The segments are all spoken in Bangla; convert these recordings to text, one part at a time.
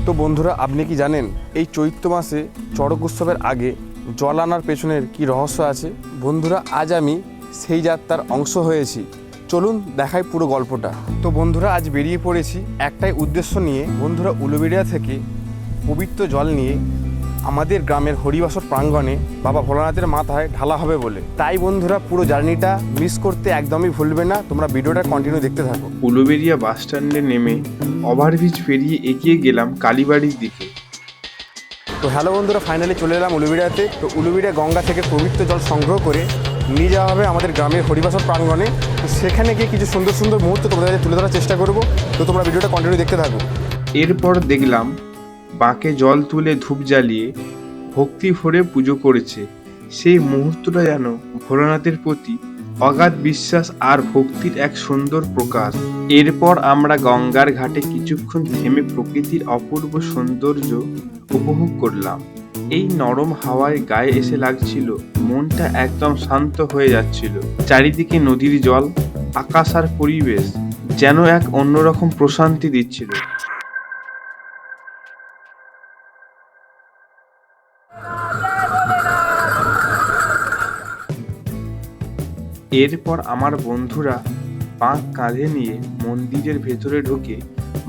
তো বন্ধুরা, আপনি কি জানেন এই চৈত্র মাসে চড়ক উৎসবের আগে জল আনার পেছনের কি রহস্য আছে? বন্ধুরা, আজ আমি সেই যাত্রার অংশ হয়েছি। চলুন দেখাই পুরো গল্পটা। তো বন্ধুরা, আজ বেরিয়ে পড়েছি একটাই উদ্দেশ্য নিয়ে। বন্ধুরা, উলুবেড়িয়া থেকে পবিত্র জল নিয়ে আমাদের গ্রামের হরিবাসর প্রাঙ্গণে বাবা ভোলানাথের মাথায় ঢালা হবে বলে। তাই বন্ধুরা, পুরো জার্নিটা মিস করতে একদমই ভুলবে না। তোমরা ভিডিওটা কন্টিনিউ দেখতে থাকো। উলুবেড়িয়া বাস স্ট্যান্ডে নেমে ওভারব্রিজ পেরিয়ে এগিয়ে গেলাম কালীবাড়ির দিকে। তো হ্যালো বন্ধুরা, ফাইনালি চলে এলাম উলুবেড়িয়াতে। তো উলুবেড়িয়া গঙ্গা থেকে পবিত্র জল সংগ্রহ করে নিয়ে যাওয়া হবে আমাদের গ্রামের হরিবাসর প্রাঙ্গণে। তো সেখানে গিয়ে কিছু সুন্দর সুন্দর মুহূর্ত তোমাদের কাছে তুলে ধরার চেষ্টা করব। তো তোমরা ভিডিওটা কন্টিনিউ দেখতে থাকো। এরপর দেখলাম বাঁকে জল তুলে ধূপ জ্বালিয়ে ভক্তি ভরে পুজো করেছে। সেই মুহূর্তটা যেন ভোলানাথের প্রতি অগাধ বিশ্বাস আর ভক্তির এক সুন্দর প্রকাশ। এরপর আমরা গঙ্গার ঘাটে কিছুক্ষণ থেমে প্রকৃতির অপূর্ব সৌন্দর্য উপভোগ করলাম। এই নরম হাওয়ায় গায়ে এসে লাগছিল, মনটা একদম শান্ত হয়ে যাচ্ছিল। চারিদিকে নদীর জল, আকাশ আর পরিবেশ যেন এক অন্যরকম প্রশান্তি দিচ্ছিল। এরপর আমার বন্ধুরা বাঁক কাঁধে নিয়ে মন্দিরের ভেতরে ঢুকে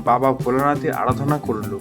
বাবা ভোলানাথের আরাধনা করলো।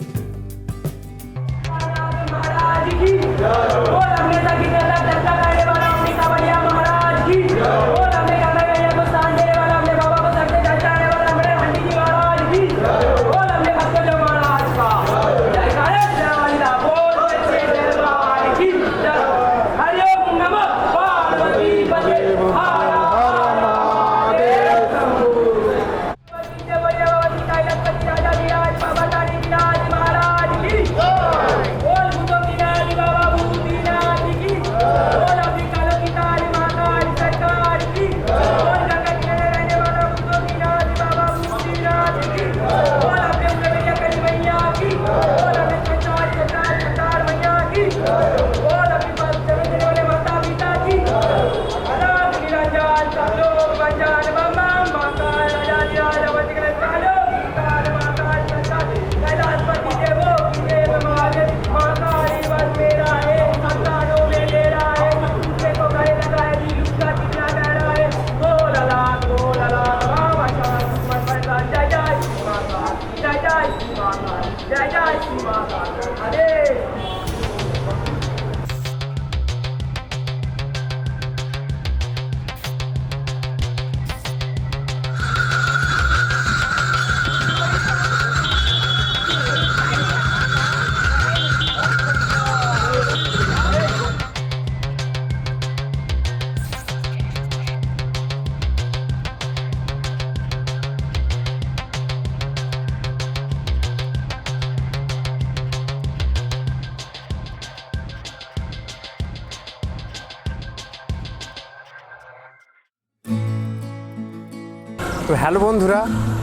তো হ্যালো বন্ধুরা,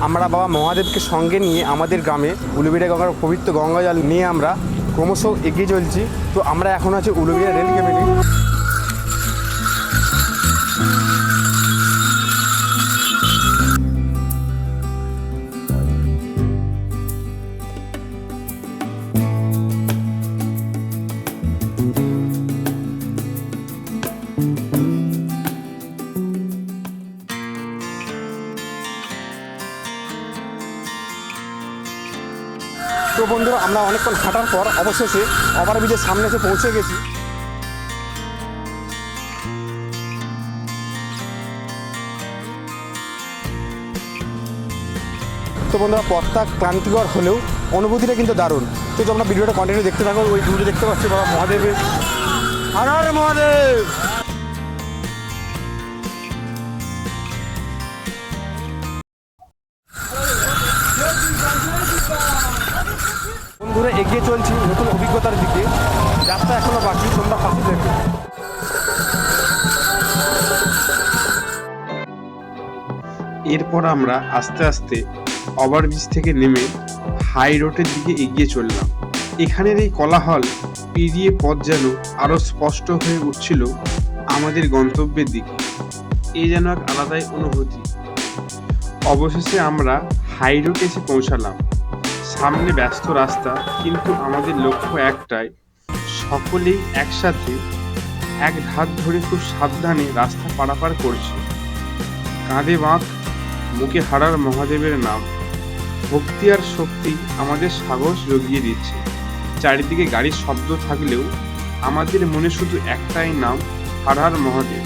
আমরা বাবা মহাদেবকে সঙ্গে নিয়ে আমাদের গ্রামে উলুবেড়িয়া গঙ্গার পবিত্র গঙ্গা জল নিয়ে আমরা ক্রমশ এগিয়ে চলছি। তো আমরা এখন আছি উলুবেড়িয়া রেল কেবিনে। তো বন্ধুরা, আমরা অনেকক্ষণ হাঁটার পর অবশেষে ওভারব্রিজের সামনে এসে পৌঁছে গেছি। তো বন্ধুরা, পথটা ক্লান্তিকর হলেও অনুভূতিটা কিন্তু দারুণ। তো তোমরা ভিডিওটা কন্টিনিউ দেখতে থাকো। ওই দূরে দেখতে পাচ্ছি বাবা মহাদেবের। হর হর মহাদেব। বন্ধুরা, এগিয়ে চলছি নতুন অভিজ্ঞতার দিকে। যাত্রা এখনো বাকি, তোমরা পাশে দেখো। এরপর আমরা আস্তে আস্তে ওভারব্রিজ থেকে নেমে হাই রোডের দিকে এগিয়ে চললাম। এখানের এই কোলাহল পেরিয়ে পথ যেন আরো স্পষ্ট হয়ে উঠছিল আমাদের গন্তব্যের দিকে। এই যেন এক আলাদাই অনুভূতি। অবশেষে আমরা হাই রোডে এসে পৌঁছালাম। সামনে ব্যস্ত রাস্তা, কিন্তু আমাদের লক্ষ্য একটাই, সকলেই একসাথে এক ধার ধরে খুব সাবধানে রাস্তা পারাপার করছে। কাঁধে বাঁক, মুখে হারার মহাদেবের নাম। ভক্তি আর শক্তি আমাদের সাহস জগিয়ে দিচ্ছে। চারিদিকে গাড়ির শব্দ থাকলেও আমাদের মনে শুধু একটাই নাম, হারার মহাদেব।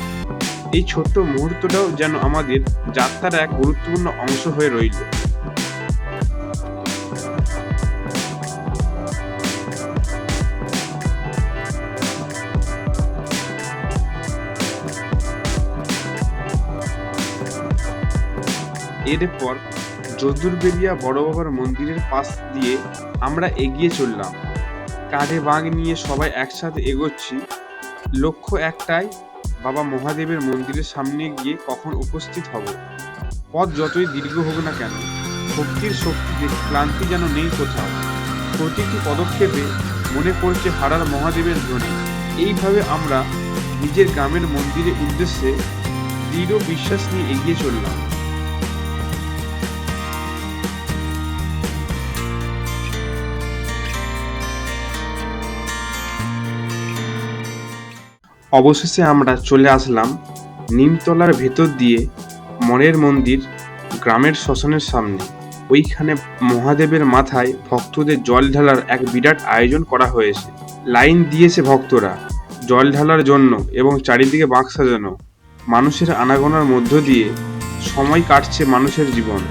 এই ছোট্ট মুহূর্তটাও যেন আমাদের যাত্রার এক গুরুত্বপূর্ণ অংশ হয়ে রইল। এরপর যদুরবেরিয়া বড় বাবার মন্দিরের পাশ দিয়ে আমরা এগিয়ে চললাম। কাঁধে বাঁক নিয়ে সবাই একসাথে এগোচ্ছি। লক্ষ্য একটাই, বাবা মহাদেবের মন্দিরের সামনে গিয়ে কখন উপস্থিত হব। পথ যতই দীর্ঘ হোক না কেন, ভক্তির শক্তিতে ক্লান্তি যেন নেই কোথাও। প্রতিটি পদক্ষেপে মনে পড়ছে হারার মহাদেবের ধ্বনি। এইভাবে আমরা নিজের গ্রামের মন্দিরের উদ্দেশ্যে দৃঢ় বিশ্বাস নিয়ে এগিয়ে চললাম। অবশেষে আমরা চলে আসলাম নিমতলার ভেতর দিয়ে মনের মন্দির গ্রামের শ্মশানের সামনে। ওইখানে মহাদেবের মাথায় ভক্তদের জল ঢালার এক বিরাট আয়োজন করা হয়েছে। লাইন দিয়েছে ভক্তরা জল ঢালার জন্য এবং চারিদিকে বাঁক সাজানো। মানুষের আনাগোনার মধ্য দিয়ে সময় কাটছে মানুষের জীবন।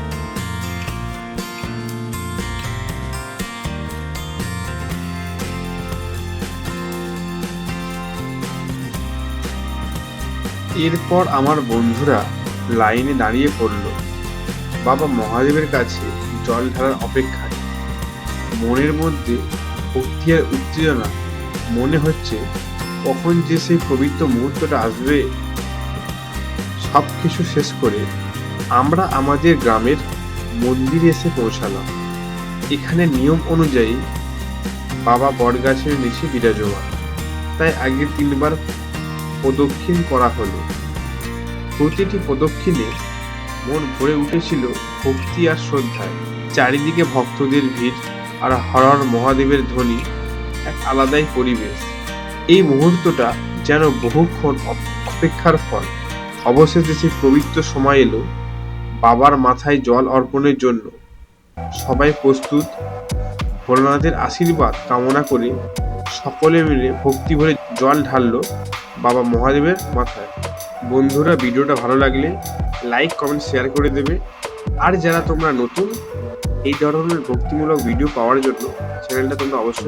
এরপর আমার বন্ধুরা লাইনে দাঁড়িয়ে পড়ল বাবা মহাদেবের কাছে জল ঢালার অপেক্ষায়। মনের মধ্যে ভক্তি আর উত্তেজনা, মনে হচ্ছে কখন যে সেই পবিত্র মুহূর্তটা আসবে। সব কিছু শেষ করে আমরা আমাদের গ্রামের মন্দিরে এসে পৌঁছালাম। এখানে নিয়ম অনুযায়ী বাবা বটগাছের নিচে বিরাজমান, তাই আগে 3 বার প্রদক্ষিণ করা হলো। প্রতিটি প্রদক্ষিণে মন ভরে উঠেছিল ভক্তি আর শ্রদ্ধায়। চারিদিকে ভক্তদের ভিড় আর হর হর মহাদেবের ধ্বনি, এক আলাদাই পরিবেশ। এই মুহূর্তটা যেন বহুক্ষণ অপেক্ষার ফল। অবশেষে সেই পবিত্র সময় এলো। বাবার মাথায় জল অর্পণের জন্য সবাই প্রস্তুত। ভোলানাথের আশীর্বাদ কামনা করে সকলে মিলে ভক্তি ভরে জল ঢাললো বাবা মহাদেবের মাথায়। বন্ধুরা, ভিডিওটা ভালো লাগলে লাইক, কমেন্ট, শেয়ার করে দেবে। আর যারা তোমরা নতুন, এই ধরনের ভক্তিমূলক ভিডিও পাওয়ার জন্য চ্যানেলটা তোমরা অবশ্যই